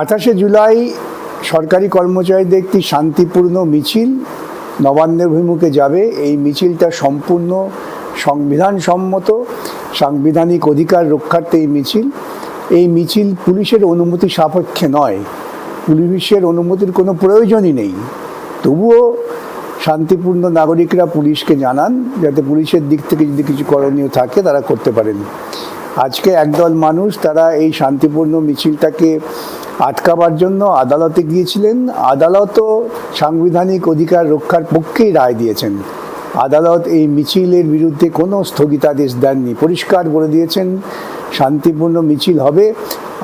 28শে জুলাই সরকারি কর্মচারীদের একটি শান্তিপূর্ণ মিছিল নবান্নের অভিমুখে যাবে। এই মিছিলটা সম্পূর্ণ সংবিধানসম্মত, সাংবিধানিক অধিকার রক্ষার্থে এই মিছিল পুলিশের অনুমতি সাপেক্ষে নয়, পুলিশের অনুমতির কোনো প্রয়োজনই নেই। তবুও শান্তিপূর্ণ নাগরিকরা পুলিশকে জানান যাতে পুলিশের দিক থেকে যদি কিছু করণীয় থাকে তারা করতে পারেন। আজকে একদল মানুষ তারা এই শান্তিপূর্ণ মিছিলটাকে আটকাবার জন্য আদালতে গিয়েছিলেন। আদালতও সাংবিধানিক অধিকার রক্ষার পক্ষেই রায় দিয়েছেন। আদালত এই মিছিলের বিরুদ্ধে কোনো স্থগিতাদেশ দেননি, পরিষ্কার বলে দিয়েছেন শান্তিপূর্ণ মিছিল হবে।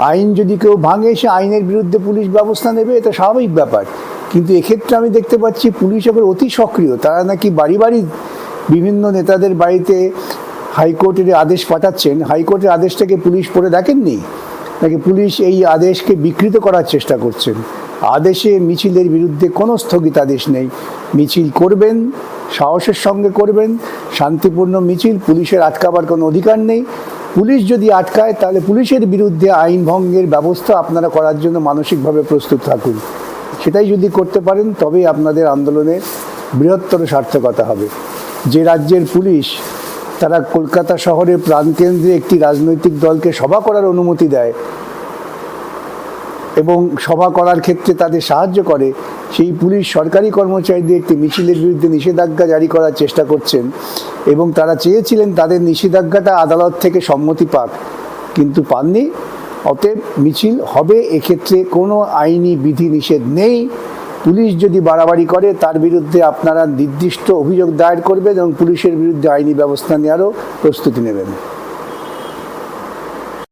আইন যদি কেউ ভাঙে সে আইনের বিরুদ্ধে পুলিশ ব্যবস্থা নেবে, এটা স্বাভাবিক ব্যাপার। কিন্তু এক্ষেত্রে আমি দেখতে পাচ্ছি পুলিশ আবার অতি সক্রিয়। তারা নাকি বাড়ি বাড়ি বিভিন্ন নেতাদের বাড়িতে হাইকোর্টের আদেশ পাঠাচ্ছেন। হাইকোর্টের আদেশটাকে পুলিশ পড়ে দেখেননি নাকি পুলিশ এই আদেশকে বিকৃত করার চেষ্টা করছেন। আদেশে মিছিলের বিরুদ্ধে কোনো স্থগিতাদেশ নেই। মিছিল করবেন, সাহসের সঙ্গে করবেন, শান্তিপূর্ণ মিছিল, পুলিশের আটকাবার কোনো অধিকার নেই। পুলিশ যদি আটকায় তাহলে পুলিশের বিরুদ্ধে আইন ভঙ্গের ব্যবস্থা আপনারা করার জন্য মানসিকভাবে প্রস্তুত থাকুন। সেটাই যদি করতে পারেন তবেই আপনাদের আন্দোলনের বৃহত্তর সার্থকতা হবে। যে রাজ্যের পুলিশ তারা কলকাতা শহরের প্রাণকেন্দ্রে একটি রাজনৈতিক দলকে সভা করার অনুমতি দেয় এবং সভা করার ক্ষেত্রে তাদের সাহায্য করে, সেই পুলিশ সরকারি কর্মচারীদের একটি মিছিলের বিরুদ্ধে নিষেধাজ্ঞা জারি করার চেষ্টা করছেন এবং তারা চেয়েছিলেন তাদের নিষেধাজ্ঞাটা আদালত থেকে সম্মতি পাক, কিন্তু পাননি। অতএব মিছিল হবে, এক্ষেত্রে কোনো আইনি বিধি নিষেধ নেই। পুলিশ যদি বাড়াবাড়ি করে তার বিরুদ্ধে আপনারা নির্দিষ্ট অভিযোগ দায়ের করবেন এবং পুলিশের বিরুদ্ধে আইনি ব্যবস্থা নেওয়ারও প্রস্তুতি নেবেন।